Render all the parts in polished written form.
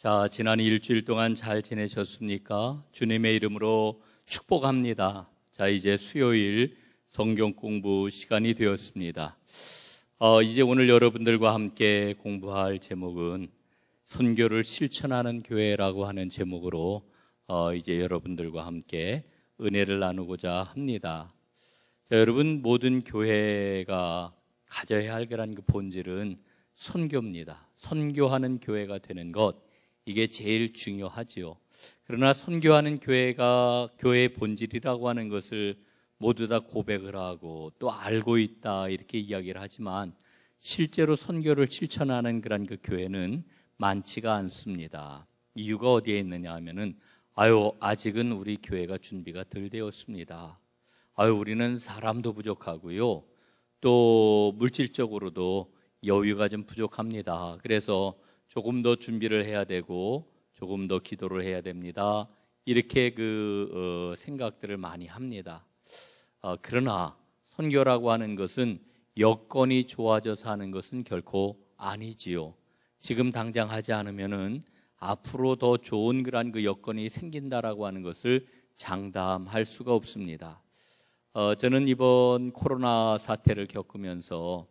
자, 지난 일주일 동안 잘 지내셨습니까? 주님의 이름으로 축복합니다. 자, 이제 수요일 성경 공부 시간이 되었습니다. 이제 오늘 여러분들과 함께 공부할 제목은 선교를 실천하는 교회라고 하는 제목으로 이제 여러분들과 함께 은혜를 나누고자 합니다. 자, 여러분, 모든 교회가 가져야 할 그런 그 본질은 선교입니다. 선교하는 교회가 되는 것, 이게 제일 중요하지요. 그러나 선교하는 교회가 교회의 본질이라고 하는 것을 모두 다 고백을 하고 또 알고 있다 이렇게 이야기를 하지만 실제로 선교를 실천하는 그런 그 교회는 많지가 않습니다. 이유가 어디에 있느냐 하면은 아직은 우리 교회가 준비가 덜 되었습니다. 우리는 사람도 부족하고요. 또 물질적으로도 여유가 좀 부족합니다. 그래서 조금 더 준비를 해야 되고 조금 더 기도를 해야 됩니다. 이렇게 생각들을 많이 합니다. 그러나 선교라고 하는 것은 여건이 좋아져서 하는 것은 결코 아니지요. 지금 당장 하지 않으면은 앞으로 더 좋은 그런 그 여건이 생긴다라고 하는 것을 장담할 수가 없습니다. 저는 이번 코로나 사태를 겪으면서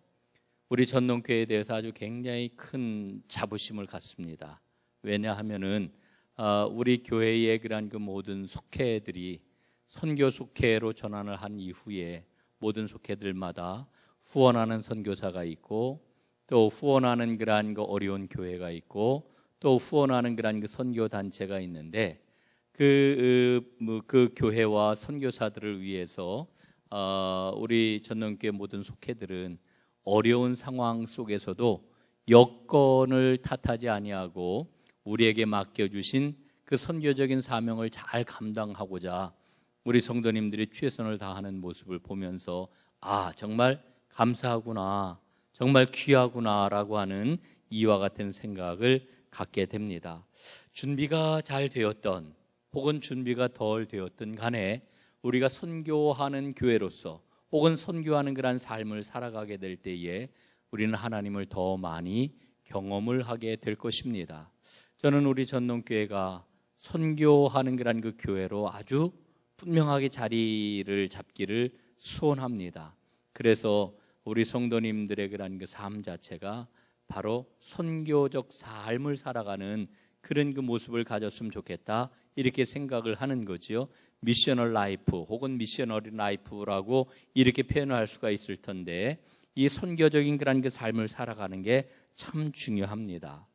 우리 전농교회에 대해서 아주 굉장히 큰 자부심을 갖습니다. 왜냐하면은 우리 교회의 그런 그 모든 속회들이 선교 속회로 전환을 한 이후에 모든 속회들마다 후원하는 선교사가 있고 또 후원하는 그런 그 어려운 교회가 있고 또 후원하는 그런 그 선교 단체가 있는데 그 교회와 선교사들을 위해서 우리 전농교회 모든 속회들은 어려운 상황 속에서도 여건을 탓하지 아니하고 우리에게 맡겨주신 그 선교적인 사명을 잘 감당하고자 우리 성도님들이 최선을 다하는 모습을 보면서 정말 감사하구나, 정말 귀하구나라고 하는 이와 같은 생각을 갖게 됩니다. 준비가 잘 되었던 혹은 준비가 덜 되었든 간에 우리가 선교하는 교회로서 혹은 선교하는 그런 삶을 살아가게 될 때에 우리는 하나님을 더 많이 경험을 하게 될 것입니다. 저는 우리 전농교회가 선교하는 그런 그 교회로 아주 분명하게 자리를 잡기를 소원합니다. 그래서 우리 성도님들의 그런 그 삶 자체가 바로 선교적 삶을 살아가는 그런 그 모습을 가졌으면 좋겠다 이렇게 생각을 하는 거지요. 미셔널 라이프 혹은 미셔너리 라이프라고 이렇게 표현할 수가 있을 텐데 이 선교적인 그런 그 삶을 살아가는 게 참 중요합니다.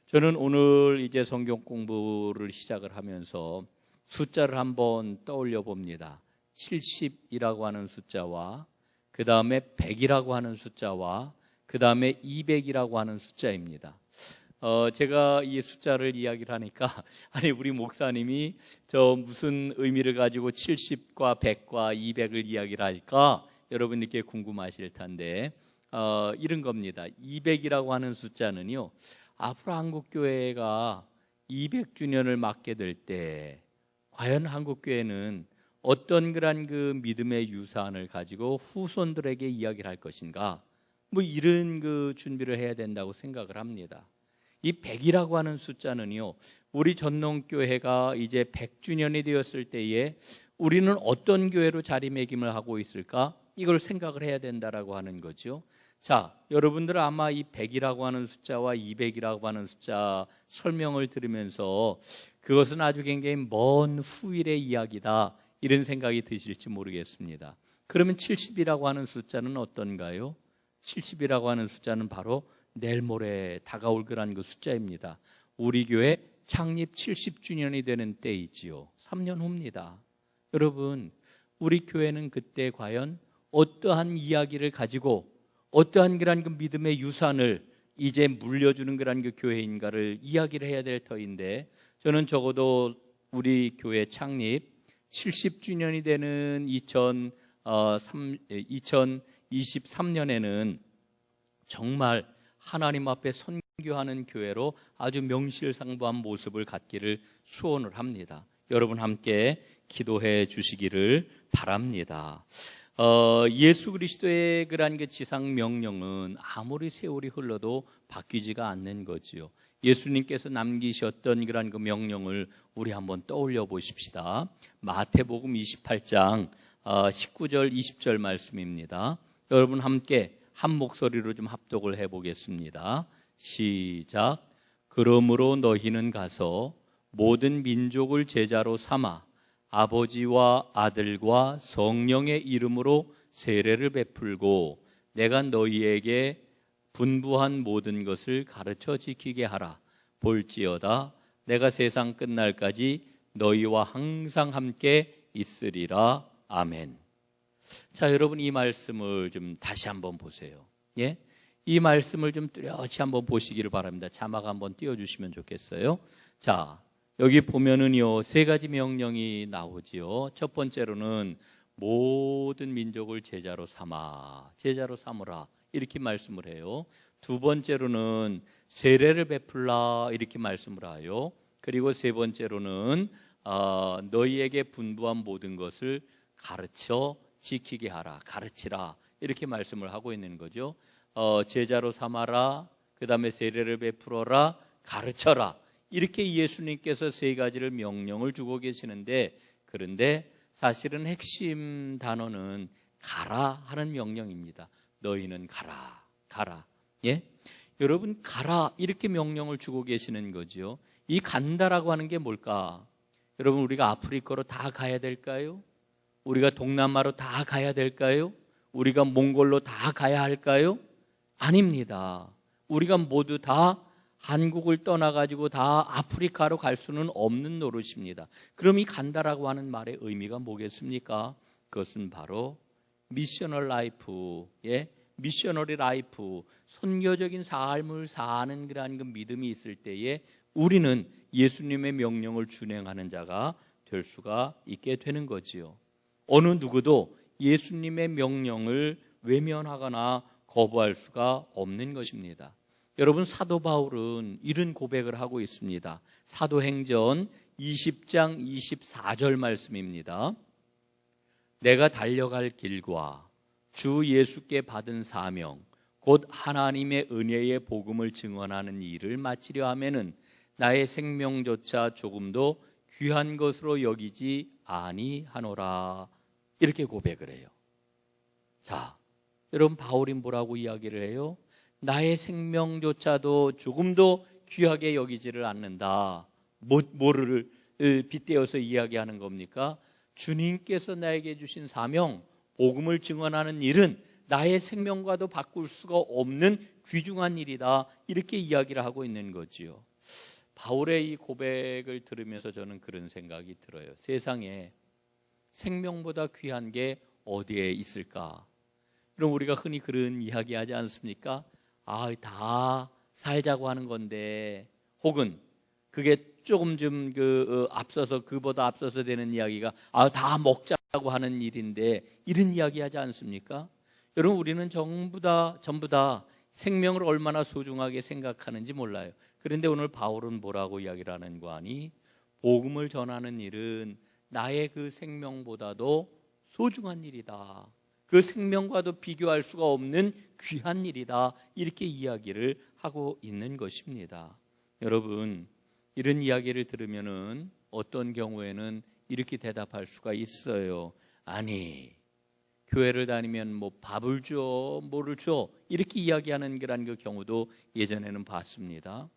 저는 오늘 이제 성경 공부를 시작을 하면서 숫자를 한번 떠올려 봅니다. 70이라고 하는 숫자와 그 다음에 100이라고 하는 숫자와 그 다음에 200이라고 하는 숫자입니다. 제가 이 숫자를 이야기를 하니까 우리 목사님이 저 무슨 의미를 가지고 70과 100과 200을 이야기를 할까 여러분들께 궁금하실 텐데 이런 겁니다. 200이라고 하는 숫자는요, 앞으로 한국교회가 200주년을 맞게 될 때 과연 한국교회는 어떤 그런 그 믿음의 유산을 가지고 후손들에게 이야기를 할 것인가, 이런 그 준비를 해야 된다고 생각을 합니다. 이 100이라고 하는 숫자는요, 우리 전농교회가 이제 100주년이 되었을 때에 우리는 어떤 교회로 자리매김을 하고 있을까? 이걸 생각을 해야 된다라고 하는 거죠. 자, 여러분들은 아마 이 100이라고 하는 숫자와 200이라고 하는 숫자 설명을 들으면서 그것은 아주 굉장히 먼 후일의 이야기다 이런 생각이 드실지 모르겠습니다. 그러면 70이라고 하는 숫자는 어떤가요? 70이라고 하는 숫자는 바로 내일 모레 다가올 그런 그 숫자입니다. 우리 교회 창립 70주년이 되는 때이지요. 3년 후입니다. 여러분, 우리 교회는 그때 과연 어떠한 이야기를 가지고 어떠한 그런 그 믿음의 유산을 이제 물려주는 그런 그 교회인가를 이야기를 해야 될 터인데, 저는 적어도 우리 교회 창립 70주년이 되는 2023년에는 정말 하나님 앞에 선교하는 교회로 아주 명실상부한 모습을 갖기를 소원을 합니다. 여러분 함께 기도해 주시기를 바랍니다. 예수 그리스도의 그러한 그 지상 명령은 아무리 세월이 흘러도 바뀌지가 않는 거지요. 예수님께서 남기셨던 그러한 그 명령을 우리 한번 떠올려 보십시다. 마태복음 28장 19절 20절 말씀입니다. 여러분 함께 한 목소리로 좀 합독을 해보겠습니다. 시작. 그러므로 너희는 가서 모든 민족을 제자로 삼아 아버지와 아들과 성령의 이름으로 세례를 베풀고 내가 너희에게 분부한 모든 것을 가르쳐 지키게 하라. 볼지어다 내가 세상 끝날까지 너희와 항상 함께 있으리라. 아멘. 자, 여러분 이 말씀을 좀 다시 한번 보세요. 예? 이 말씀을 좀 뚜렷이 한번 보시기를 바랍니다. 자막 한번 띄워주시면 좋겠어요. 자, 여기 보면은요, 세 가지 명령이 나오지요. 첫 번째로는 모든 민족을 제자로 삼으라. 이렇게 말씀을 해요. 두 번째로는 세례를 베풀라. 이렇게 말씀을 해요. 그리고 세 번째로는 너희에게 분부한 모든 것을 가르쳐 지키게 하라. 가르치라. 이렇게 말씀을 하고 있는 거죠. 제자로 삼아라. 그 다음에 세례를 베풀어라. 가르쳐라. 이렇게 예수님께서 세 가지를 명령을 주고 계시는데, 그런데 사실은 핵심 단어는 가라 하는 명령입니다. 너희는 가라. 예? 여러분, 가라 이렇게 명령을 주고 계시는 거죠. 이 간다라고 하는 게 뭘까? 여러분, 우리가 아프리카로 다 가야 될까요? 우리가 동남아로 다 가야 될까요? 우리가 몽골로 다 가야 할까요? 아닙니다. 우리가 모두 다 한국을 떠나가지고 다 아프리카로 갈 수는 없는 노릇입니다. 그럼 이 간다라고 하는 말의 의미가 뭐겠습니까? 그것은 바로 미셔널 라이프, 미셔너리 라이프, 선교적인 삶을 사는 그러한 그 믿음이 있을 때에 우리는 예수님의 명령을 준행하는 자가 될 수가 있게 되는 거지요. 어느 누구도 예수님의 명령을 외면하거나 거부할 수가 없는 것입니다. 여러분, 사도 바울은 이런 고백을 하고 있습니다. 사도행전 20장 24절 말씀입니다. 내가 달려갈 길과 주 예수께 받은 사명 곧 하나님의 은혜의 복음을 증언하는 일을 마치려 하면은 나의 생명조차 조금도 귀한 것으로 여기지 아니하노라. 이렇게 고백을 해요. 자, 여러분, 바울이 뭐라고 이야기를 해요? 나의 생명조차도 조금도 귀하게 여기지를 않는다. 뭐를 빗대어서 이야기하는 겁니까? 주님께서 나에게 주신 사명, 복음을 증언하는 일은 나의 생명과도 바꿀 수가 없는 귀중한 일이다. 이렇게 이야기를 하고 있는 거지요. 바울의 이 고백을 들으면서 저는 그런 생각이 들어요. 세상에 생명보다 귀한 게 어디에 있을까? 그럼 우리가 흔히 그런 이야기 하지 않습니까? 다 살자고 하는 건데, 혹은 그게 조금 좀 앞서서, 그보다 앞서서 되는 이야기가 다 먹자고 하는 일인데, 이런 이야기 하지 않습니까? 여러분, 우리는 전부 다 생명을 얼마나 소중하게 생각하는지 몰라요. 그런데 오늘 바울은 뭐라고 이야기를 하는 거 아니? 복음을 전하는 일은 나의 그 생명보다도 소중한 일이다. 그 생명과도 비교할 수가 없는 귀한 일이다. 이렇게 이야기를 하고 있는 것입니다. 여러분, 이런 이야기를 들으면은 어떤 경우에는 이렇게 대답할 수가 있어요. 아니, 교회를 다니면 뭐 밥을 줘, 뭐를 줘, 이렇게 이야기하는 그 경우도 예전에는 봤습니다.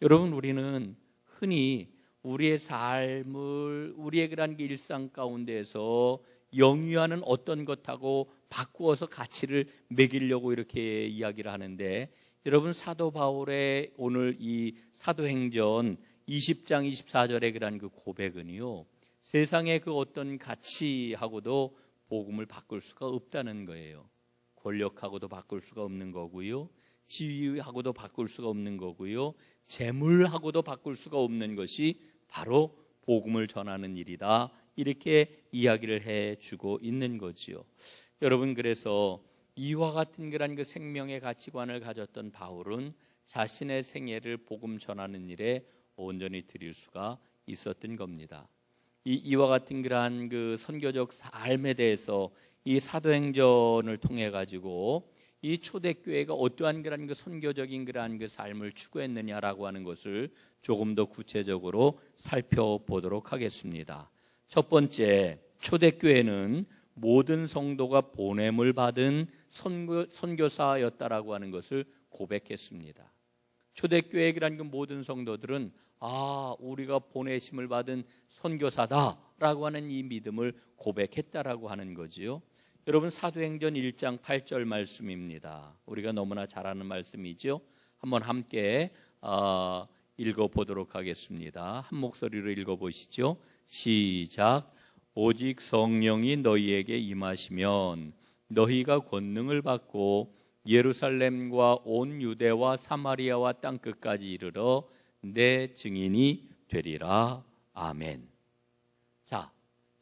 여러분, 우리는 흔히 우리의 삶을, 우리의 그런 일상 가운데에서 영위하는 어떤 것하고 바꾸어서 가치를 매기려고 이렇게 이야기를 하는데, 여러분, 사도 바울의 오늘 이 사도행전 20장 24절의 그런 그 고백은요, 세상의 그 어떤 가치하고도 복음을 바꿀 수가 없다는 거예요. 권력하고도 바꿀 수가 없는 거고요, 지위하고도 바꿀 수가 없는 거고요, 재물하고도 바꿀 수가 없는 것이 바로 복음을 전하는 일이다. 이렇게 이야기를 해주고 있는 거지요. 여러분, 그래서 이와 같은 그런 그 생명의 가치관을 가졌던 바울은 자신의 생애를 복음 전하는 일에 온전히 드릴 수가 있었던 겁니다. 이와 같은 그러한 그 선교적 삶에 대해서 이 사도행전을 통해 가지고 이 초대교회가 어떠한 그런 그 선교적인 그러한 그 삶을 추구했느냐라고 하는 것을 조금 더 구체적으로 살펴보도록 하겠습니다. 첫 번째, 초대교회는 모든 성도가 보냄을 받은 선교사였다라고 하는 것을 고백했습니다. 초대교회의 그런 그 모든 성도들은 우리가 보내심을 받은 선교사다라고 하는 이 믿음을 고백했다라고 하는 거지요. 여러분, 사도행전 1장 8절 말씀입니다. 우리가 너무나 잘 아는 말씀이죠. 한번 함께 읽어보도록 하겠습니다. 한 목소리로 읽어보시죠. 시작. 오직 성령이 너희에게 임하시면 너희가 권능을 받고 예루살렘과 온 유대와 사마리아와 땅끝까지 이르러 내 증인이 되리라. 아멘. 자,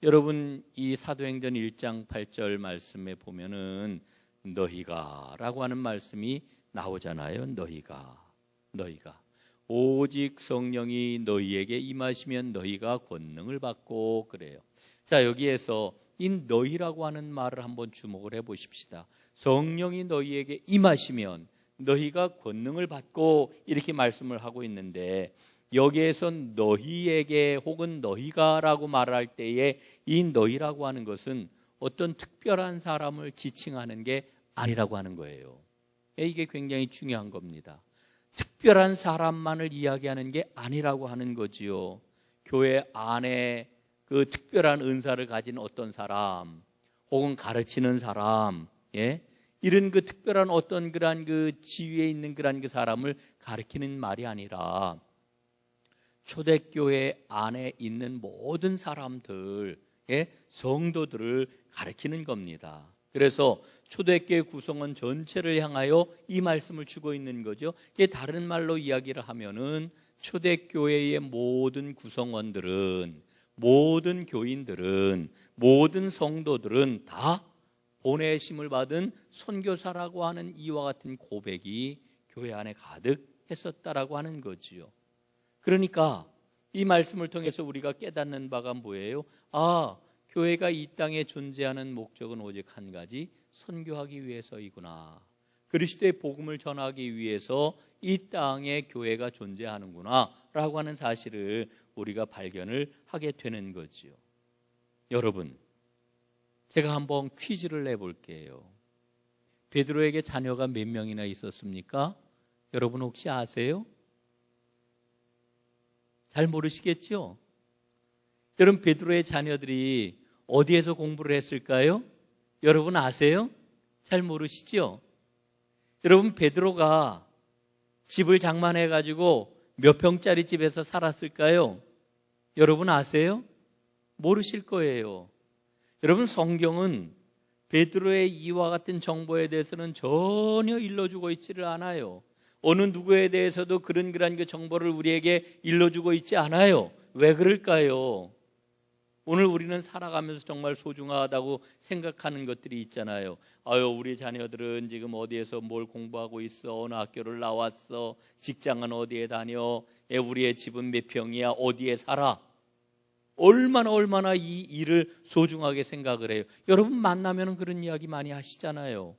여러분, 이 사도행전 1장 8절 말씀에 보면은 너희가 라고 하는 말씀이 나오잖아요. 너희가 오직 성령이 너희에게 임하시면 너희가 권능을 받고 그래요. 자, 여기에서 이 너희라고 하는 말을 한번 주목을 해 보십시다. 성령이 너희에게 임하시면 너희가 권능을 받고 이렇게 말씀을 하고 있는데, 여기에서 너희에게 혹은 너희가라고 말할 때에 이 너희라고 하는 것은 어떤 특별한 사람을 지칭하는 게 아니라고 하는 거예요. 이게 굉장히 중요한 겁니다. 특별한 사람만을 이야기하는 게 아니라고 하는 거지요. 교회 안에 그 특별한 은사를 가진 어떤 사람 혹은 가르치는 사람, 이런 그 특별한 어떤 그러한 그 지위에 있는 그러한 그 사람을 가리키는 말이 아니라 초대교회 안에 있는 모든 사람들, 성도들을 가리키는 겁니다. 그래서 초대교회 구성원 전체를 향하여 이 말씀을 주고 있는 거죠. 이게 다른 말로 이야기를 하면은 초대교회의 모든 구성원들은, 모든 교인들은, 모든 성도들은 다 보내심을 받은 선교사라고 하는 이와 같은 고백이 교회 안에 가득했었다라고 하는 거지요. 그러니까 이 말씀을 통해서 우리가 깨닫는 바가 뭐예요? 교회가 이 땅에 존재하는 목적은 오직 한 가지, 선교하기 위해서이구나. 그리스도의 복음을 전하기 위해서 이 땅에 교회가 존재하는구나 라고 하는 사실을 우리가 발견을 하게 되는 거지요. 여러분, 제가 한번 퀴즈를 내볼게요. 베드로에게 자녀가 몇 명이나 있었습니까? 여러분 혹시 아세요? 잘 모르시겠죠? 여러분, 베드로의 자녀들이 어디에서 공부를 했을까요? 여러분 아세요? 잘 모르시죠? 여러분, 베드로가 집을 장만해가지고 몇 평짜리 집에서 살았을까요? 여러분 아세요? 모르실 거예요. 여러분, 성경은 베드로의 이와 같은 정보에 대해서는 전혀 일러주고 있지를 않아요. 어느 누구에 대해서도 그런 그 정보를 우리에게 일러주고 있지 않아요. 왜 그럴까요? 오늘 우리는 살아가면서 정말 소중하다고 생각하는 것들이 있잖아요. 우리 자녀들은 지금 어디에서 뭘 공부하고 있어? 어느 학교를 나왔어? 직장은 어디에 다녀? 우리의 집은 몇 평이야? 어디에 살아? 얼마나 이 일을 소중하게 생각을 해요. 여러분 만나면 그런 이야기 많이 하시잖아요.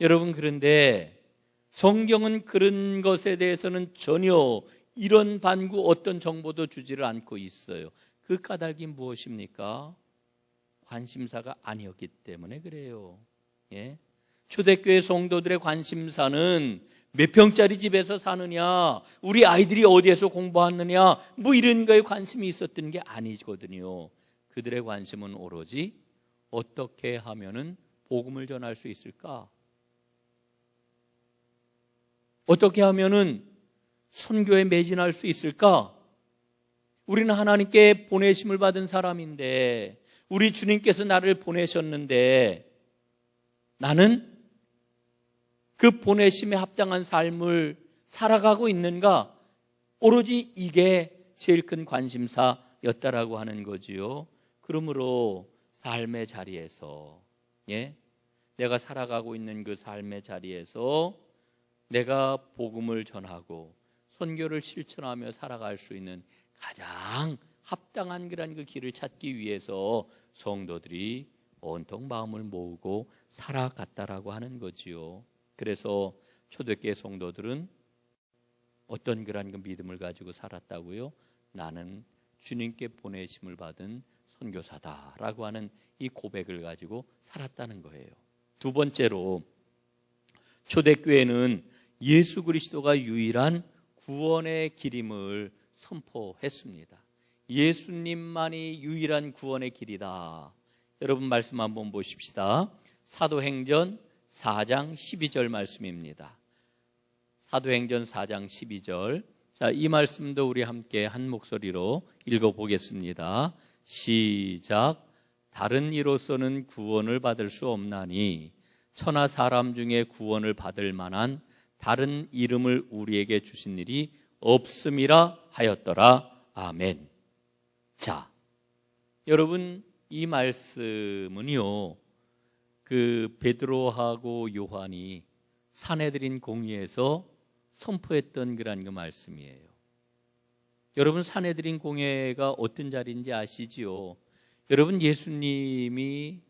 여러분, 그런데 성경은 그런 것에 대해서는 전혀 이런 반구 어떤 정보도 주지를 않고 있어요. 그 까닭이 무엇입니까? 관심사가 아니었기 때문에 그래요. 초대교회 성도들의 관심사는 몇 평짜리 집에서 사느냐, 우리 아이들이 어디에서 공부하느냐, 이런 거에 관심이 있었던 게 아니거든요. 그들의 관심은 오로지 어떻게 하면은 복음을 전할 수 있을까? 어떻게 하면은 선교에 매진할 수 있을까? 우리는 하나님께 보내심을 받은 사람인데, 우리 주님께서 나를 보내셨는데 나는 그 보내심에 합당한 삶을 살아가고 있는가? 오로지 이게 제일 큰 관심사였다라고 하는 거지요. 그러므로 삶의 자리에서, 내가 살아가고 있는 그 삶의 자리에서 내가 복음을 전하고 선교를 실천하며 살아갈 수 있는 가장 합당한 그런 그 길을 찾기 위해서 성도들이 온통 마음을 모으고 살아갔다라고 하는 거지요. 그래서 초대교회 성도들은 어떤 그런 그 믿음을 가지고 살았다고요? 나는 주님께 보내심을 받은 선교사다라고 하는 이 고백을 가지고 살았다는 거예요. 두 번째로 초대교회는 예수 그리스도가 유일한 구원의 길임을 선포했습니다. 예수님만이 유일한 구원의 길이다. 여러분 말씀 한번 보십시다. 사도행전 4장 12절 말씀입니다. 사도행전 4장 12절. 자, 이 말씀도 우리 함께 한 목소리로 읽어보겠습니다. 시작. 다른 이로서는 구원을 받을 수 없나니 천하 사람 중에 구원을 받을 만한 다른 이름을 우리에게 주신 일이 없음이라 하였더라. 아멘. 자, 여러분 이 말씀은요, 그 베드로하고 요한이 사내들인 공회에서 선포했던 그런 그 말씀이에요. 여러분 사내들인 공회가 어떤 자리인지 아시지요? 여러분 예수님이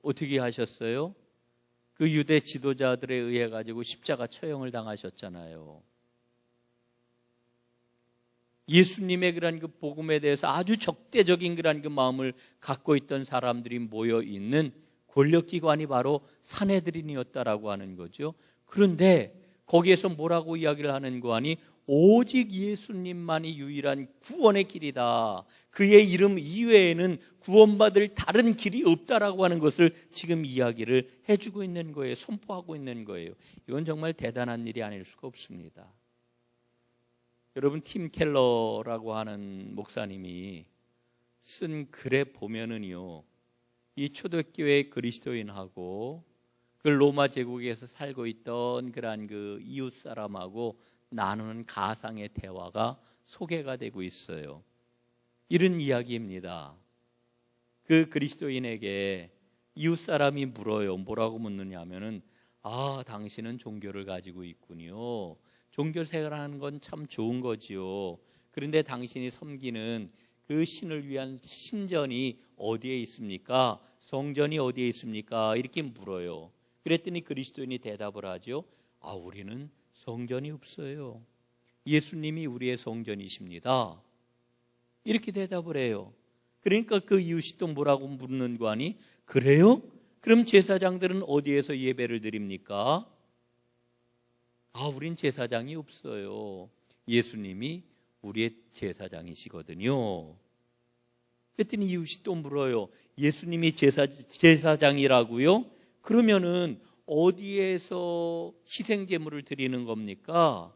어떻게 하셨어요? 그 유대 지도자들에 의해 가지고 십자가 처형을 당하셨잖아요. 예수님의 그런 그 복음에 대해서 아주 적대적인 그런 그 마음을 갖고 있던 사람들이 모여 있는 권력기관이 바로 사내들인이었다라고 하는 거죠. 그런데 거기에서 뭐라고 이야기를 하는 거 아니? 오직 예수님만이 유일한 구원의 길이다. 그의 이름 이외에는 구원받을 다른 길이 없다라고 하는 것을 지금 이야기를 해주고 있는 거예요. 선포하고 있는 거예요. 이건 정말 대단한 일이 아닐 수가 없습니다. 여러분 팀 켈러라고 하는 목사님이 쓴 글에 보면은요, 이 초대교회 그리스도인하고 그 로마 제국에서 살고 있던 그러한 그 이웃 사람하고 나누는 가상의 대화가 소개가 되고 있어요. 이런 이야기입니다. 그 그리스도인에게 이웃 사람이 물어요. 뭐라고 묻느냐 하면은, 아, 당신은 종교를 가지고 있군요. 종교 생활하는 건 참 좋은 거지요. 그런데 당신이 섬기는 그 신을 위한 신전이 어디에 있습니까? 성전이 어디에 있습니까? 이렇게 물어요. 그랬더니 그리스도인이 대답을 하죠. 아, 우리는 성전이 없어요. 예수님이 우리의 성전이십니다. 이렇게 대답을 해요. 그러니까 그 이웃이 또 뭐라고 묻는 거 아니? 그래요? 그럼 제사장들은 어디에서 예배를 드립니까? 아, 우린 제사장이 없어요. 예수님이 우리의 제사장이시거든요. 그랬더니 이웃이 또 물어요. 예수님이 제사장이라고요? 그러면은 어디에서 희생제물을 드리는 겁니까?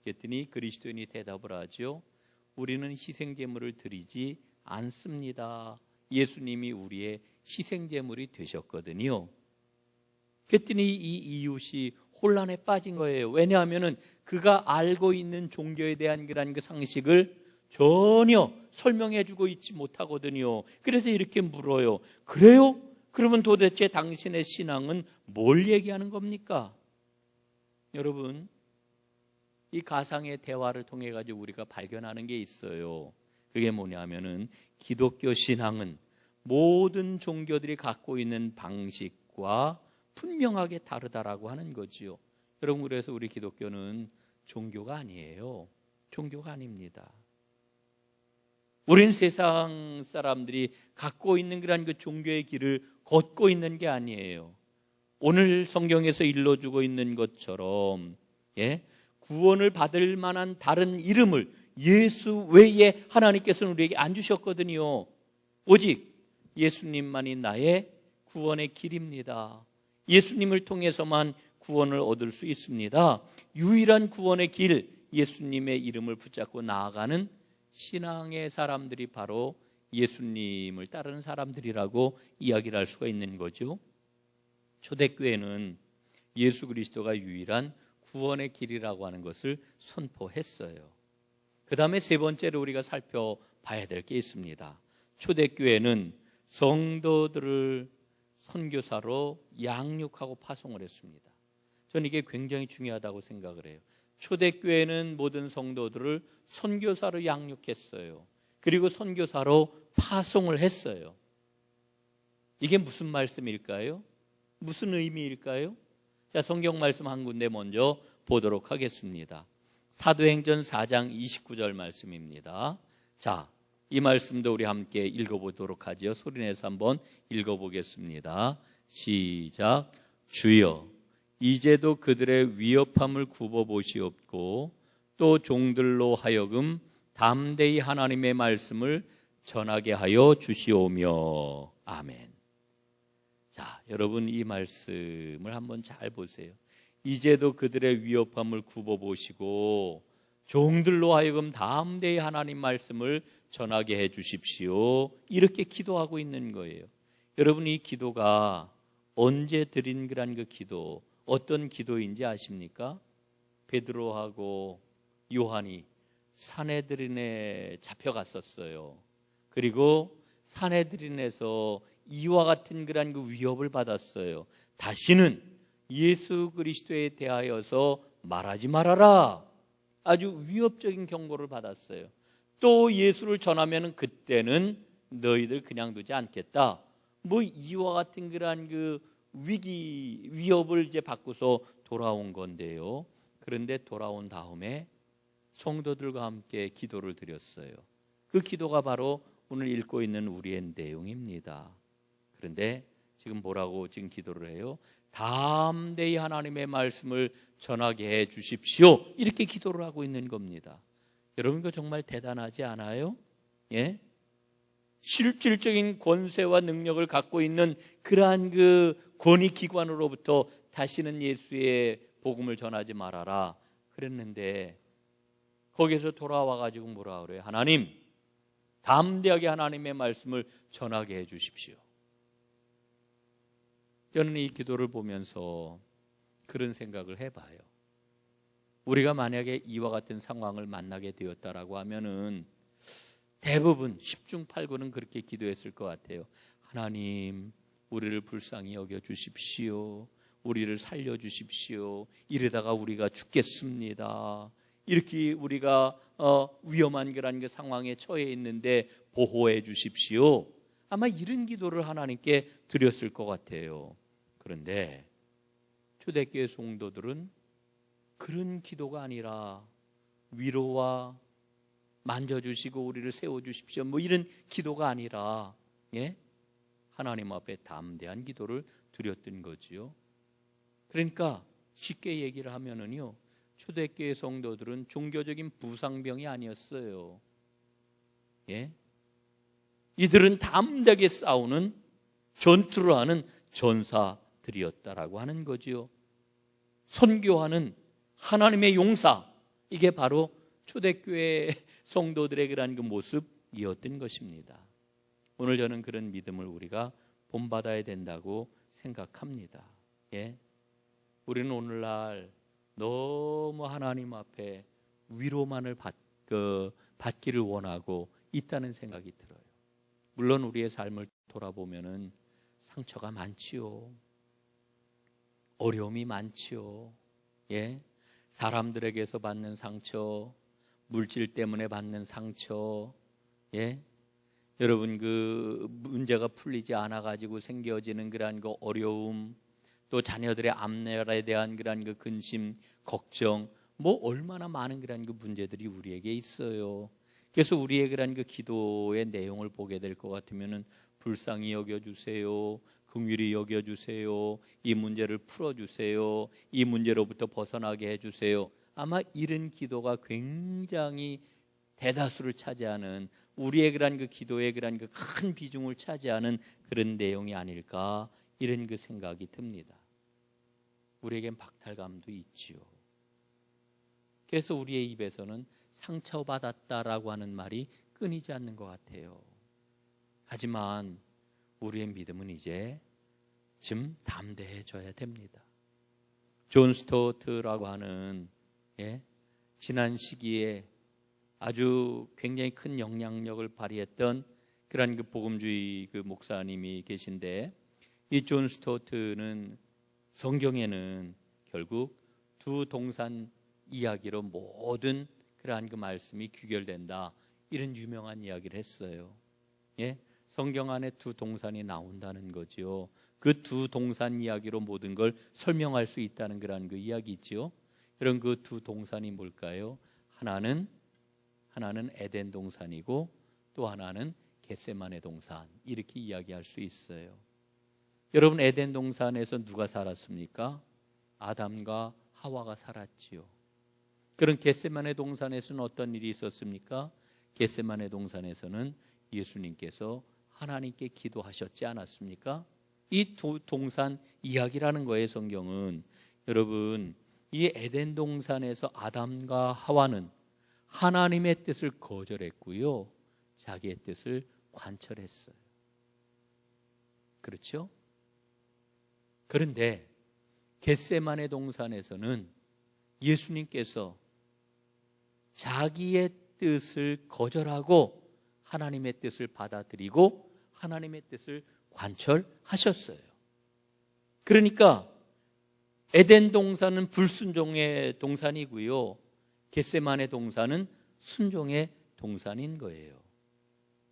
그랬더니 그리스도인이 대답을 하죠. 우리는 희생제물을 드리지 않습니다. 예수님이 우리의 희생제물이 되셨거든요. 그랬더니 이 이웃이 혼란에 빠진 거예요. 왜냐하면은 그가 알고 있는 종교에 대한 그런 그 상식을 전혀 설명해주고 있지 못하거든요. 그래서 이렇게 물어요. 그래요? 그러면 도대체 당신의 신앙은 뭘 얘기하는 겁니까? 여러분, 이 가상의 대화를 통해 가지고 우리가 발견하는 게 있어요. 그게 뭐냐면은 기독교 신앙은 모든 종교들이 갖고 있는 방식과 분명하게 다르다라고 하는 거지요. 여러분, 그래서 우리 기독교는 종교가 아니에요. 종교가 아닙니다. 우린 세상 사람들이 갖고 있는 그런 그 종교의 길을 걷고 있는 게 아니에요. 오늘 성경에서 일러주고 있는 것처럼, 구원을 받을 만한 다른 이름을 예수 외에 하나님께서는 우리에게 안 주셨거든요. 오직 예수님만이 나의 구원의 길입니다. 예수님을 통해서만 구원을 얻을 수 있습니다. 유일한 구원의 길, 예수님의 이름을 붙잡고 나아가는 신앙의 사람들이 바로 예수님을 따르는 사람들이라고 이야기를 할 수가 있는 거죠. 초대교회는 예수 그리스도가 유일한 구원의 길이라고 하는 것을 선포했어요. 그 다음에 세 번째로 우리가 살펴봐야 될 게 있습니다. 초대교회는 성도들을 선교사로 양육하고 파송을 했습니다. 저는 이게 굉장히 중요하다고 생각을 해요. 초대교회는 모든 성도들을 선교사로 양육했어요. 그리고 선교사로 파송을 했어요. 이게 무슨 말씀일까요? 무슨 의미일까요? 자, 성경 말씀 한 군데 먼저 보도록 하겠습니다. 사도행전 4장 29절 말씀입니다. 자, 이 말씀도 우리 함께 읽어보도록 하죠. 소리내서 한번 읽어보겠습니다. 시작. 주여, 이제도 그들의 위협함을 굽어보시옵고 또 종들로 하여금 담대히 하나님의 말씀을 전하게 하여 주시오며. 아멘. 자, 여러분 이 말씀을 한번 잘 보세요. 이제도 그들의 위협함을 굽어보시고 종들로 하여금 담대히 하나님 말씀을 전하게 해 주십시오. 이렇게 기도하고 있는 거예요. 여러분 이 기도가 언제 드린 그런 그 기도, 어떤 기도인지 아십니까? 베드로하고 요한이 산헤드린에 잡혀갔었어요. 그리고 산헤드린에서 이와 같은 그런 그 위협을 받았어요. 다시는 예수 그리스도에 대하여서 말하지 말아라. 아주 위협적인 경고를 받았어요. 또 예수를 전하면 그때는 너희들 그냥 두지 않겠다. 뭐 이와 같은 그러한 그 위협을 이제 받고서 돌아온 건데요. 그런데 돌아온 다음에 성도들과 함께 기도를 드렸어요. 그 기도가 바로 오늘 읽고 있는 우리의 내용입니다. 그런데 지금 뭐라고 지금 기도를 해요? 담대히 하나님의 말씀을 전하게 해 주십시오. 이렇게 기도를 하고 있는 겁니다. 여러분 이거 정말 대단하지 않아요? 예? 실질적인 권세와 능력을 갖고 있는 그러한 그 권위기관으로부터 다시는 예수의 복음을 전하지 말아라 그랬는데 거기서 돌아와 가지고 뭐라 그래요? 하나님, 담대하게 하나님의 말씀을 전하게 해 주십시오. 저는 이 기도를 보면서 그런 생각을 해봐요. 우리가 만약에 이와 같은 상황을 만나게 되었다라고 하면은 대부분 10중 8구는 그렇게 기도했을 것 같아요. 하나님, 우리를 불쌍히 여겨 주십시오. 우리를 살려 주십시오. 이러다가 우리가 죽겠습니다. 이렇게 우리가 위험한 그런 그 상황에 처해 있는데 보호해 주십시오. 아마 이런 기도를 하나님께 드렸을 것 같아요. 그런데 초대교회 성도들은 그런 기도가 아니라 위로와 만져주시고 우리를 세워주십시오 뭐 이런 기도가 아니라 하나님 앞에 담대한 기도를 드렸던 거지요. 그러니까 쉽게 얘기를 하면은요, 초대교회 성도들은 종교적인 부상병이 아니었어요. 이들은 담대하게 싸우는, 전투를 하는 전사들이었다라고 하는 거지요. 선교하는 하나님의 용사, 이게 바로 초대교회 성도들의 그런 그 모습이었던 것입니다. 오늘 저는 그런 믿음을 우리가 본받아야 된다고 생각합니다. 우리는 오늘날 너무 하나님 앞에 위로만을 받기를 원하고 있다는 생각이 들어요. 물론 우리의 삶을 돌아보면은 상처가 많지요. 어려움이 많지요. 사람들에게서 받는 상처, 물질 때문에 받는 상처, 여러분 그 문제가 풀리지 않아 가지고 생겨지는 그러한 그 어려움, 또 자녀들의 앞날에 대한 그러한 그 근심, 걱정, 뭐 얼마나 많은 그러한 그 문제들이 우리에게 있어요. 그래서 우리의 그러한 그 기도의 내용을 보게 될 것 같으면은 불쌍히 여겨주세요. 긍휼히 여겨주세요. 이 문제를 풀어주세요. 이 문제로부터 벗어나게 해주세요. 아마 이런 기도가 굉장히 대다수를 차지하는, 우리의 그런 그 기도의 그런 그 큰 비중을 차지하는 그런 내용이 아닐까, 이런 그 생각이 듭니다. 우리에겐 박탈감도 있지요. 그래서 우리의 입에서는 상처받았다라고 하는 말이 끊이지 않는 것 같아요. 하지만 우리의 믿음은 이제 좀 담대해져야 됩니다. 존 스토어트라고 하는 지난 시기에 아주 굉장히 큰 영향력을 발휘했던 그런 그 복음주의 그 목사님이 계신데, 이 존 스토어트는 성경에는 결국 두 동산 이야기로 모든 그러한 그 말씀이 귀결된다, 이런 유명한 이야기를 했어요. 성경 안에 두 동산이 나온다는 거죠. 그 두 동산 이야기로 모든 걸 설명할 수 있다는 그런 그 이야기죠. 여러분, 그 두 동산이 뭘까요? 하나는 에덴 동산이고 또 하나는 겟세마네 동산, 이렇게 이야기할 수 있어요. 여러분, 에덴 동산에서 누가 살았습니까? 아담과 하와가 살았지요. 그런 겟세마네 동산에서는 어떤 일이 있었습니까? 겟세마네 동산에서는 예수님께서 하나님께 기도하셨지 않았습니까? 이 두 동산 이야기라는 거예요, 성경은. 여러분, 이 에덴 동산에서 아담과 하와는 하나님의 뜻을 거절했고요, 자기의 뜻을 관철했어요. 그렇죠? 그런데 겟세마네 동산에서는 예수님께서 자기의 뜻을 거절하고 하나님의 뜻을 받아들이고 하나님의 뜻을 관철하셨어요. 그러니까 에덴 동산은 불순종의 동산이고요, 겟세마네 동산은 순종의 동산인 거예요.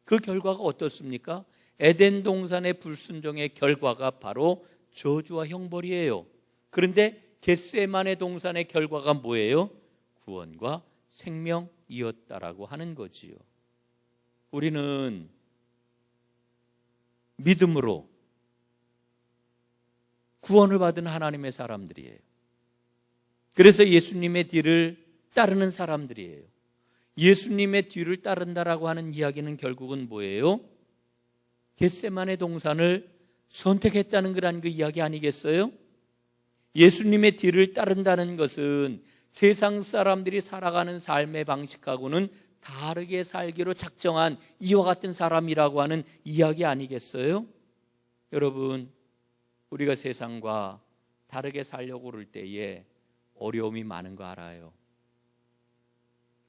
그 결과가 어떻습니까? 에덴 동산의 불순종의 결과가 바로 저주와 형벌이에요. 그런데 겟세마네 동산의 결과가 뭐예요? 구원과 생명이었다라고 하는 거지요. 우리는 믿음으로 구원을 받은 하나님의 사람들이에요. 그래서 예수님의 뒤를 따르는 사람들이에요. 예수님의 뒤를 따른다라고 하는 이야기는 결국은 뭐예요? 겟세마네 동산을 선택했다는 그런 그 이야기 아니겠어요? 예수님의 뒤를 따른다는 것은 세상 사람들이 살아가는 삶의 방식하고는 다르게 살기로 작정한 이와 같은 사람이라고 하는 이야기 아니겠어요? 여러분, 우리가 세상과 다르게 살려고 그럴 때에 어려움이 많은 거 알아요.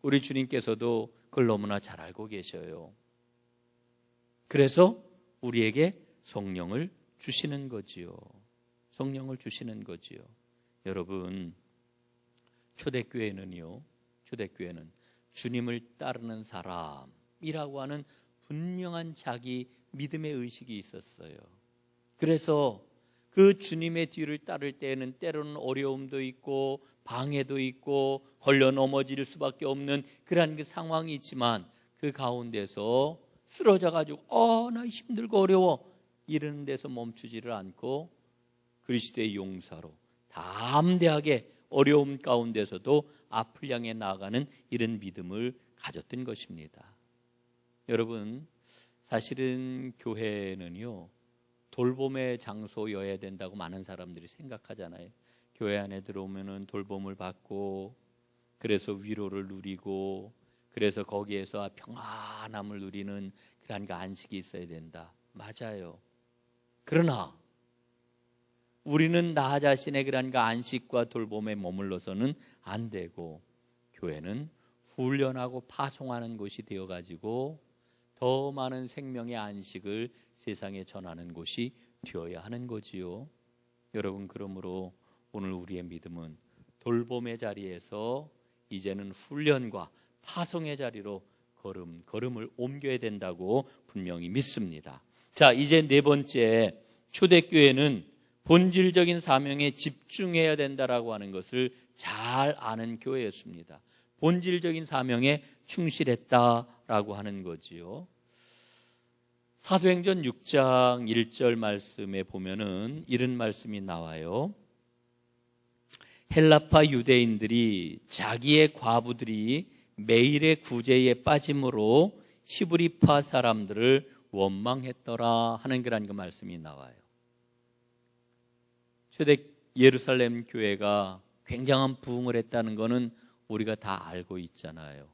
우리 주님께서도 그걸 너무나 잘 알고 계셔요. 그래서 우리에게 성령을 주시는 거지요. 성령을 주시는 거지요. 여러분, 초대교회는 주님을 따르는 사람이라고 하는 분명한 자기 믿음의 의식이 있었어요. 그래서 그 주님의 뒤를 따를 때에는 때로는 어려움도 있고 방해도 있고 걸려 넘어질 수밖에 없는 그런 그 상황이 있지만 그 가운데서 쓰러져가지고 나 힘들고 어려워 이러는 데서 멈추지를 않고 그리스도의 용사로 담대하게 어려움 가운데서도 앞을 향해 나아가는 이런 믿음을 가졌던 것입니다. 여러분, 사실은 교회는요, 돌봄의 장소여야 된다고 많은 사람들이 생각하잖아요. 교회 안에 들어오면은 돌봄을 받고 그래서 위로를 누리고 그래서 거기에서 평안함을 누리는 그런 그 안식이 있어야 된다. 맞아요. 그러나 우리는 나 자신의 그런 그 안식과 돌봄에 머물러서는 안 되고 교회는 훈련하고 파송하는 곳이 되어가지고 더 많은 생명의 안식을 세상에 전하는 곳이 되어야 하는 거지요. 여러분, 그러므로 오늘 우리의 믿음은 돌봄의 자리에서 이제는 훈련과 파송의 자리로 걸음을 옮겨야 된다고 분명히 믿습니다. 자, 이제 네 번째, 초대교회는 본질적인 사명에 집중해야 된다라고 하는 것을 잘 아는 교회였습니다. 본질적인 사명에 충실했다라고 하는 거지요. 사도행전 6장 1절 말씀에 보면은 이런 말씀이 나와요. 헬라파 유대인들이 자기의 과부들이 매일의 구제에 빠짐으로 히브리파 사람들을 원망했더라 하는 그런 그 말씀이 나와요. 초대 예루살렘 교회가 굉장한 부흥을 했다는 것은 우리가 다 알고 있잖아요.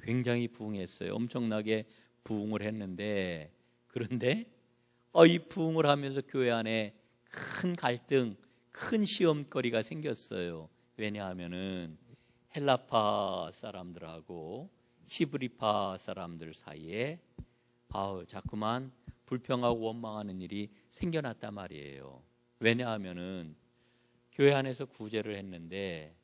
굉장히 부흥했어요. 엄청나게 부흥을 했는데, 그런데 이 부흥을 하면서 교회 안에 큰 갈등, 큰 시험거리가 생겼어요. 왜냐하면은 헬라파 사람들하고 히브리파 사람들 사이에 자꾸만 불평하고 원망하는 일이 생겨났단 말이에요. 왜냐하면은 교회 안에서 구제를 했는데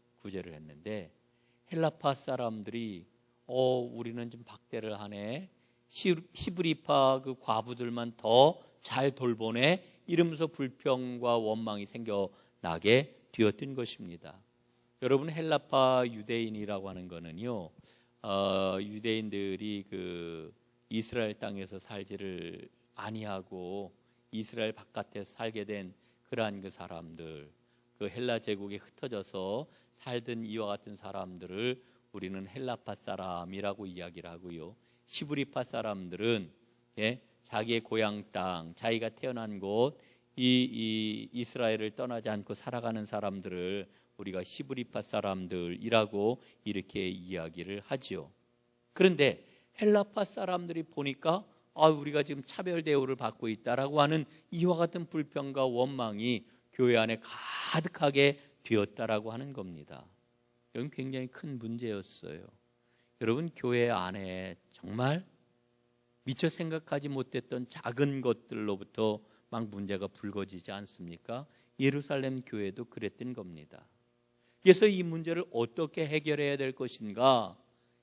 헬라파 사람들이 우리는 좀 박대를 하네, 히브리파 그 과부들만 더 잘 돌보내 이러면서 불평과 원망이 생겨나게 되었던 것입니다. 여러분, 헬라파 유대인이라고 하는 거는요, 유대인들이 그 이스라엘 땅에서 살지를 아니하고 이스라엘 바깥에서 살게 된 그러한 그 사람들, 그 헬라 제국에 흩어져서 살던 이와 같은 사람들을 우리는 헬라파 사람이라고 이야기를 하고요. 히브리파 사람들은 자기의 고향 땅, 자기가 태어난 곳, 이 이스라엘을 떠나지 않고 살아가는 사람들을 우리가 히브리파 사람들이라고 이렇게 이야기를 하지요. 그런데 헬라파 사람들이 보니까 우리가 지금 차별 대우를 받고 있다라고 하는 이와 같은 불평과 원망이 교회 안에 가득하게 되었다라고 하는 겁니다. 이건 굉장히 큰 문제였어요. 여러분, 교회 안에 정말 미처 생각하지 못했던 작은 것들로부터 막 문제가 불거지지 않습니까? 예루살렘 교회도 그랬던 겁니다. 그래서 이 문제를 어떻게 해결해야 될 것인가,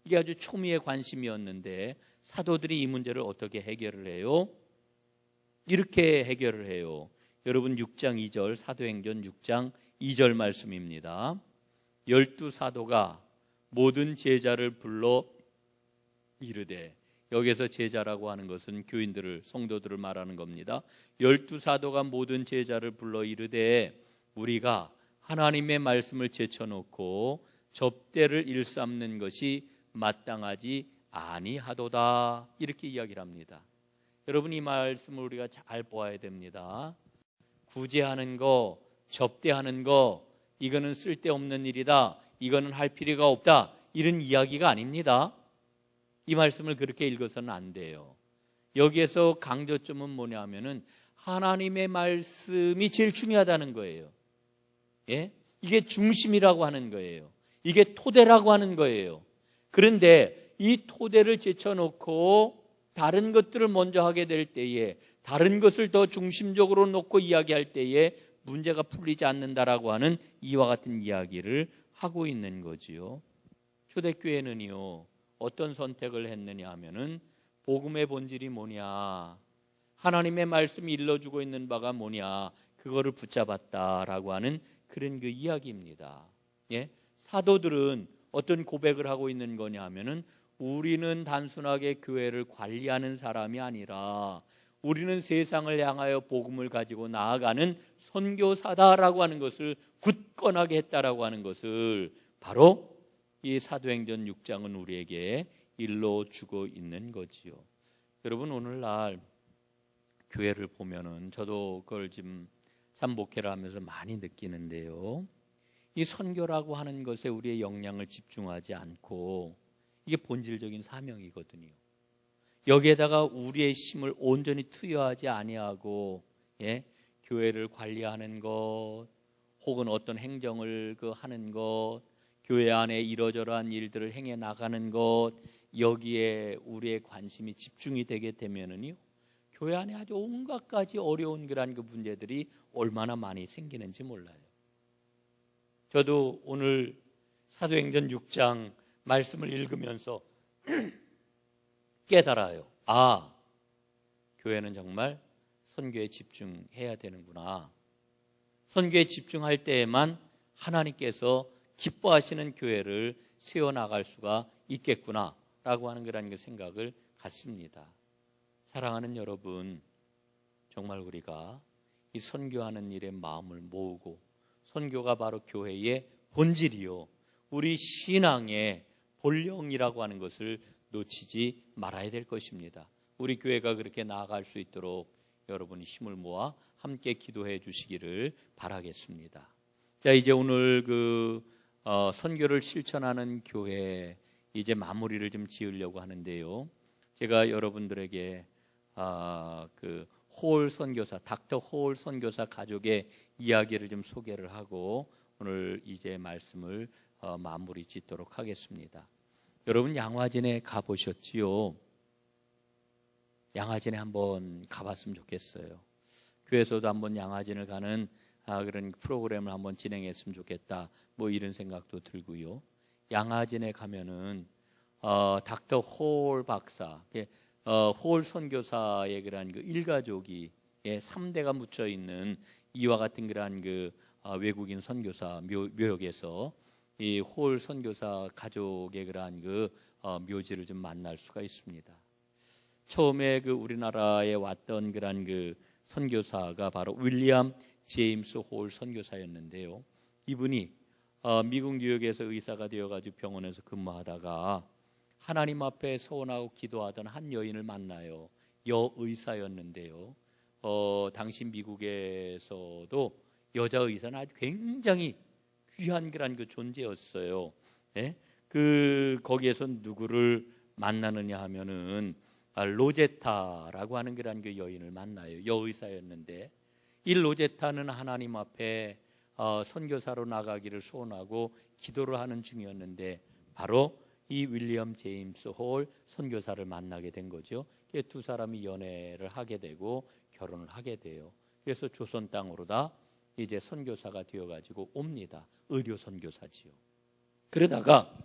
이게 아주 초미의 관심이었는데 사도들이 이 문제를 어떻게 해결을 해요? 이렇게 해결을 해요. 여러분, 6장 2절, 사도행전 6장 2절 말씀입니다. 12사도가 모든 제자를 불러 이르되, 여기서 제자라고 하는 것은 교인들을, 성도들을 말하는 겁니다. 12사도가 모든 제자를 불러 이르되, 우리가 하나님의 말씀을 제쳐놓고 접대를 일삼는 것이 마땅하지 아니하도다, 이렇게 이야기를 합니다. 여러분, 이 말씀을 우리가 잘 보아야 됩니다. 구제하는 거, 접대하는 거, 이거는 쓸데없는 일이다, 이거는 할 필요가 없다, 이런 이야기가 아닙니다. 이 말씀을 그렇게 읽어서는 안 돼요. 여기에서 강조점은 뭐냐면은 하나님의 말씀이 제일 중요하다는 거예요. 이게 중심이라고 하는 거예요. 이게 토대라고 하는 거예요. 그런데 이 토대를 제쳐놓고 다른 것들을 먼저 하게 될 때에, 다른 것을 더 중심적으로 놓고 이야기할 때에 문제가 풀리지 않는다라고 하는 이와 같은 이야기를 하고 있는 거지요. 초대교회는요, 어떤 선택을 했느냐 하면은, 복음의 본질이 뭐냐, 하나님의 말씀이 일러주고 있는 바가 뭐냐, 그거를 붙잡았다라고 하는 그런 그 이야기입니다. 사도들은 어떤 고백을 하고 있는 거냐 하면은, 우리는 단순하게 교회를 관리하는 사람이 아니라 우리는 세상을 향하여 복음을 가지고 나아가는 선교사다라고 하는 것을 굳건하게 했다라고 하는 것을 바로 이 사도행전 6장은 우리에게 일러주고 있는 거지요. 여러분, 오늘날 교회를 보면은 저도 그걸 지금 참목회를 하면서 많이 느끼는데요, 이 선교라고 하는 것에 우리의 역량을 집중하지 않고, 이게 본질적인 사명이거든요. 여기에다가 우리의 힘을 온전히 투여하지 아니하고 교회를 관리하는 것, 혹은 어떤 행정을 하는 것, 교회 안에 이러저러한 일들을 행해 나가는 것, 여기에 우리의 관심이 집중이 되게 되면은요, 교회 안에 아주 온갖 가지 어려운 그런 그 문제들이 얼마나 많이 생기는지 몰라요. 저도 오늘 사도행전 6장 말씀을 읽으면서 깨달아요. 교회는 정말 선교에 집중해야 되는구나. 선교에 집중할 때에만 하나님께서 기뻐하시는 교회를 세워나갈 수가 있겠구나 라고 하는 그런 그 생각을 갖습니다. 사랑하는 여러분, 정말 우리가 이 선교하는 일에 마음을 모으고, 선교가 바로 교회의 본질이요, 우리 신앙의 본령이라고 하는 것을 놓치지 말아야 될 것입니다. 우리 교회가 그렇게 나아갈 수 있도록 여러분이 힘을 모아 함께 기도해 주시기를 바라겠습니다. 자, 이제 오늘 선교를 실천하는 교회 이제 마무리를 좀 지으려고 하는데요, 제가 여러분들에게 호올 선교사, 닥터 호올 선교사 가족의 이야기를 좀 소개를 하고 오늘 이제 말씀을 마무리 짓도록 하겠습니다. 여러분, 양화진에 가보셨지요? 양화진에 한번 가봤으면 좋겠어요. 교회에서도 한번 양화진을 가는 그런 프로그램을 한번 진행했으면 좋겠다, 뭐 이런 생각도 들고요. 양화진에 가면은 닥터 홀 박사, 홀 선교사의 그러한 그 일가족이 3대가 묻혀 있는 이와 같은 그러한 그 외국인 선교사 묘역에서 이 홀 선교사 가족의 그러한 그 묘지를 좀 만날 수가 있습니다. 처음에 그 우리나라에 왔던 그러한 그 선교사가 바로 윌리엄 제임스 홀 선교사였는데요. 이분이 미국 뉴욕에서 의사가 되어가지고 병원에서 근무하다가 하나님 앞에 서원하고 기도하던 한 여인을 만나요. 여의사였는데요. 당시 미국에서도 여자 의사는 아주 굉장히 귀한 그런 그 존재였어요. 예? 거기에서 누구를 만나느냐 하면은 로제타라고 하는 그런 그 여인을 만나요. 여의사였는데 이 로제타는 하나님 앞에 선교사로 나가기를 소원하고 기도를 하는 중이었는데 바로 이 윌리엄 제임스 홀 선교사를 만나게 된 거죠. 두 사람이 연애를 하게 되고 결혼을 하게 돼요. 그래서 조선 땅으로 다 이제 선교사가 되어가지고 옵니다. 의료 선교사지요. 그러다가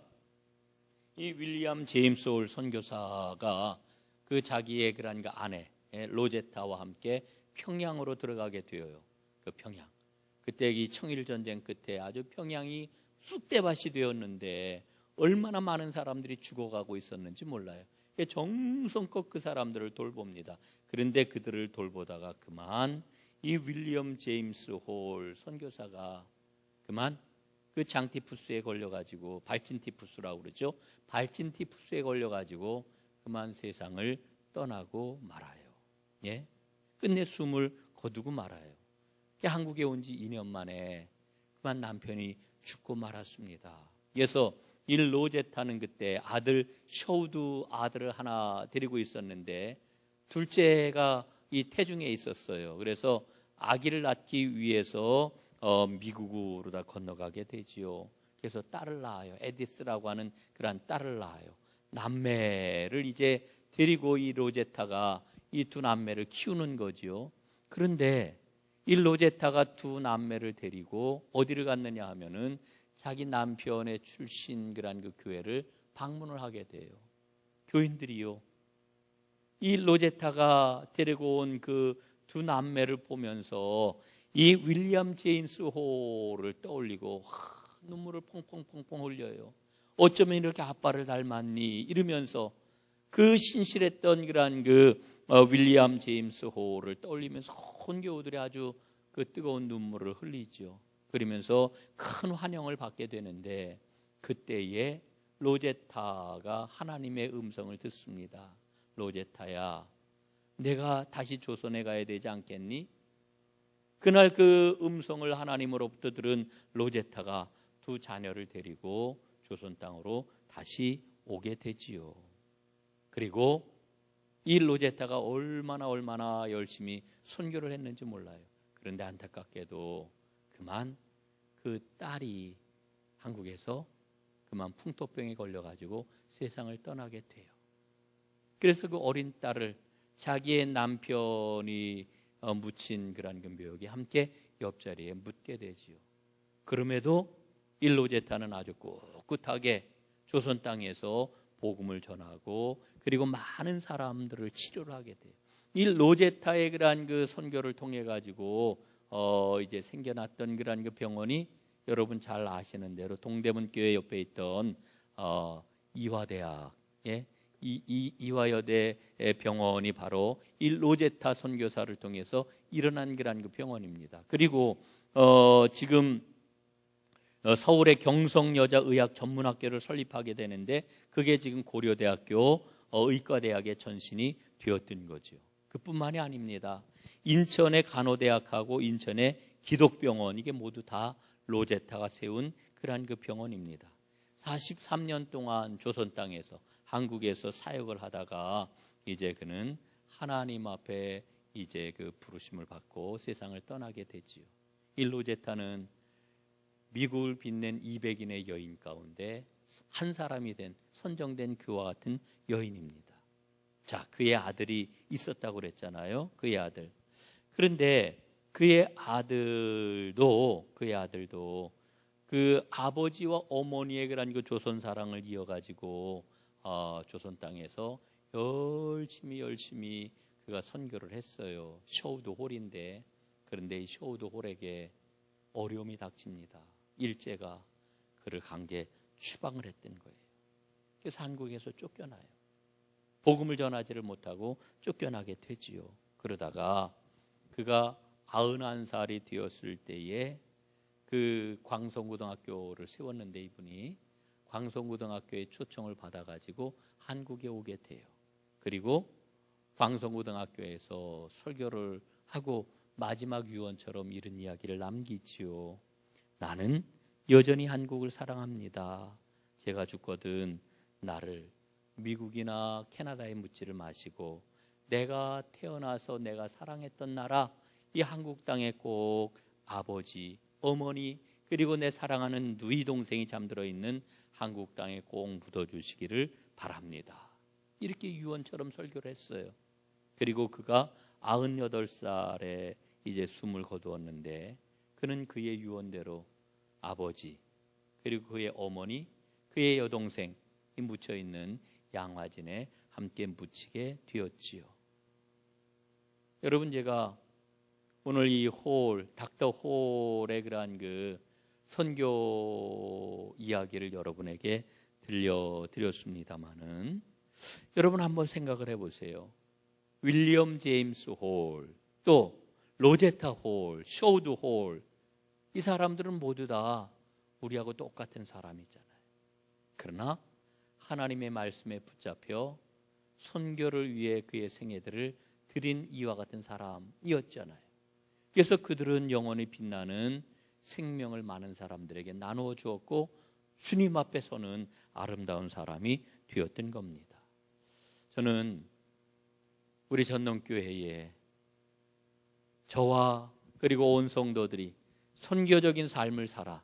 이 윌리엄 제임스 홀 선교사가 그 자기의 그런 그 아내 로제타와 함께 평양으로 들어가게 되어요. 그 평양. 그때 이 청일 전쟁 끝에 아주 평양이 쑥대밭이 되었는데 얼마나 많은 사람들이 죽어가고 있었는지 몰라요. 정성껏 그 사람들을 돌봅니다. 그런데 그들을 돌보다가 그만 이 윌리엄 제임스 홀 선교사가 그만 그 장티푸스에 걸려가지고 발진티푸스라고 그러죠. 발진티푸스에 걸려가지고 그만 세상을 떠나고 말아요. 예, 끝내 숨을 거두고 말아요. 한국에 온 지 2년 만에 그만 남편이 죽고 말았습니다. 그래서 이 로제타는 그때 아들 셔우드 아들을 하나 데리고 있었는데 둘째가 이 태중에 있었어요. 그래서 아기를 낳기 위해서 미국으로 다 건너가게 되지요. 그래서 딸을 낳아요. 에디스라고 하는 그런 딸을 낳아요. 남매를 이제 데리고 이 로제타가 이 두 남매를 키우는 거지요. 그런데 이 로제타가 두 남매를 데리고 어디를 갔느냐 하면은 자기 남편의 출신 그런 그 교회를 방문을 하게 돼요. 교인들이요. 이 로제타가 데리고 온 그 두 남매를 보면서 이 윌리엄 제임스 홀을 떠올리고 눈물을 펑펑펑펑 흘려요. 어쩌면 이렇게 아빠를 닮았니? 이러면서 그 신실했던 그런 윌리엄 제임스 홀을 떠올리면서 온 교우들이 아주 그 뜨거운 눈물을 흘리죠. 그러면서 큰 환영을 받게 되는데 그때에 로제타가 하나님의 음성을 듣습니다. 로제타야, 내가 다시 조선에 가야 되지 않겠니? 그날 그 음성을 하나님으로부터 들은 로제타가 두 자녀를 데리고 조선 땅으로 다시 오게 되지요. 그리고 이 로제타가 얼마나 열심히 선교를 했는지 몰라요. 그런데 안타깝게도 그만 그 딸이 한국에서 그만 풍토병에 걸려가지고 세상을 떠나게 돼요. 그래서 그 어린 딸을 자기의 남편이 묻힌 그런 그 묘역에 함께 옆자리에 묻게 되지요. 그럼에도 이 로제타는 아주 꿋꿋하게 조선 땅에서 복음을 전하고 그리고 많은 사람들을 치료를 하게 돼요. 이 로제타의 그러한 그 선교를 통해 가지고 이제 생겨났던 그러한 그 병원이 여러분 잘 아시는 대로 동대문 교회 옆에 있던 이화대학, 이화여대 병원이 바로 이 로제타 선교사를 통해서 일어난 그러한 그 병원입니다. 그리고 지금 서울의 경성여자의학 전문학교를 설립하게 되는데 그게 지금 고려대학교 의과대학의 전신이 되었던 거죠. 그뿐만이 아닙니다. 인천의 간호대학하고 인천의 기독병원, 이게 모두 다 로제타가 세운 그러한 그 병원입니다. 43년 동안 조선 땅에서 한국에서 사역을 하다가 이제 그는 하나님 앞에 이제 그 부르심을 받고 세상을 떠나게 되지요. 이 로제타는 미국을 빛낸 200인의 여인 가운데 한 사람이 된 선정된 그와 같은 여인입니다. 자, 그의 아들이 있었다고 그랬잖아요. 그의 아들. 그런데 그의 아들도 그 아버지와 어머니의 그런 그 조선 사랑을 이어가지고 조선 땅에서 열심히 그가 선교를 했어요. 셔우드 홀인데, 그런데 이 셔우드 홀에게 어려움이 닥칩니다. 일제가 그를 강제 추방을 했던 거예요. 그래서 한국에서 쫓겨나요. 복음을 전하지를 못하고 쫓겨나게 되지요. 그러다가 그가 91살이 되었을 때에 그 광성고등학교를 세웠는데, 이분이 광성고등학교의 초청을 받아가지고 한국에 오게 돼요. 그리고 광성고등학교에서 설교를 하고 마지막 유언처럼 이런 이야기를 남기지요. 나는 여전히 한국을 사랑합니다. 제가 죽거든 나를 미국이나 캐나다에 묻지를 마시고 내가 태어나서 내가 사랑했던 나라, 이 한국 땅에 꼭 아버지, 어머니, 그리고 내 사랑하는 누이 동생이 잠들어 있는 한국 땅에 꼭 묻어주시기를 바랍니다. 이렇게 유언처럼 설교를 했어요. 그리고 그가 98살에 이제 숨을 거두었는데, 그는 그의 유언대로 아버지, 그리고 그의 어머니, 그의 여동생이 묻혀있는 양화진에 함께 묻히게 되었지요. 여러분, 제가 오늘 이 닥터 홀의 그러한 그 선교 이야기를 여러분에게 들려드렸습니다마는, 여러분 한번 생각을 해보세요. 윌리엄 제임스 홀, 또 로제타 홀, 셔우드 홀, 이 사람들은 모두 다 우리하고 똑같은 사람이잖아요. 그러나 하나님의 말씀에 붙잡혀 선교를 위해 그의 생애들을 드린 이와 같은 사람이었잖아요. 그래서 그들은 영원히 빛나는 생명을 많은 사람들에게 나누어 주었고, 주님 앞에서는 아름다운 사람이 되었던 겁니다. 저는 우리 전농교회에 저와 그리고 온 성도들이 선교적인 삶을 살아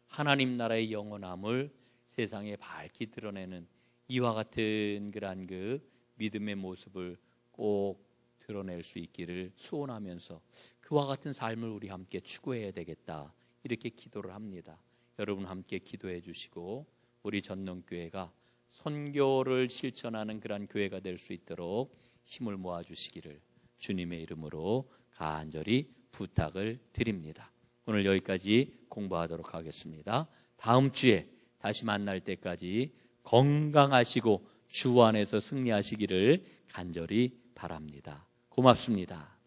하나님 나라의 영원함을 세상에 밝히 드러내는 이와 같은 그러한 그 믿음의 모습을 꼭 드러낼 수 있기를 소원하면서 그와 같은 삶을 우리 함께 추구해야 되겠다, 이렇게 기도를 합니다. 여러분 함께 기도해 주시고 우리 전농교회가 선교를 실천하는 그러한 교회가 될 수 있도록 힘을 모아 주시기를 주님의 이름으로 간절히 부탁을 드립니다. 오늘 여기까지 공부하도록 하겠습니다. 다음 주에 다시 만날 때까지 건강하시고 주 안에서 승리하시기를 간절히 바랍니다. 고맙습니다.